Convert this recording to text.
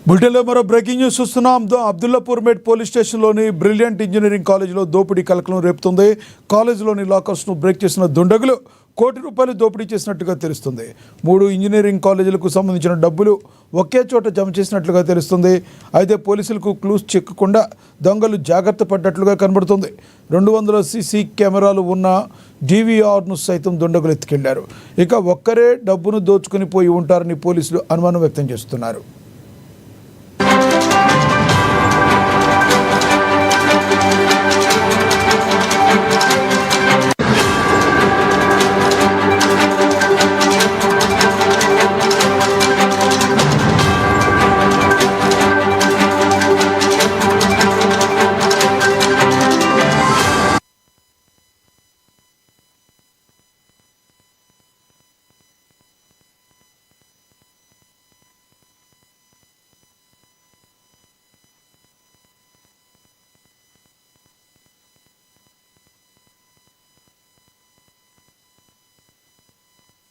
బులెటిన్లో మరో breaking news చూస్తున్నాం. అబ్దుల్లాపూర్ మేట్ పోలీస్ స్టేషన్లోని బ్రిలియంట్ ఇంజనీరింగ్ కాలేజీలో దోపిడీ కలకలం రేపుతుంది. కాలేజీలోని లాకర్స్ను బ్రేక్ చేసిన దుండగులు ₹1 దోపిడీ చేసినట్టుగా తెలుస్తుంది. 3 ఇంజనీరింగ్ కాలేజీలకు సంబంధించిన డబ్బులు ఒకే చోట జమ చేసినట్లుగా తెలుస్తుంది. అయితే పోలీసులకు క్లూస్ చిక్కకుండా దొంగలు జాగ్రత్త పడ్డట్లుగా కనబడుతుంది. 200 సీసీ కెమెరాలు ఉన్న DVRను సైతం దుండగులు ఎత్తుకెళ్లారు. ఇక ఒక్కరే డబ్బును దోచుకుని పోయి ఉంటారని పోలీసులు అనుమానం వ్యక్తం చేస్తున్నారు.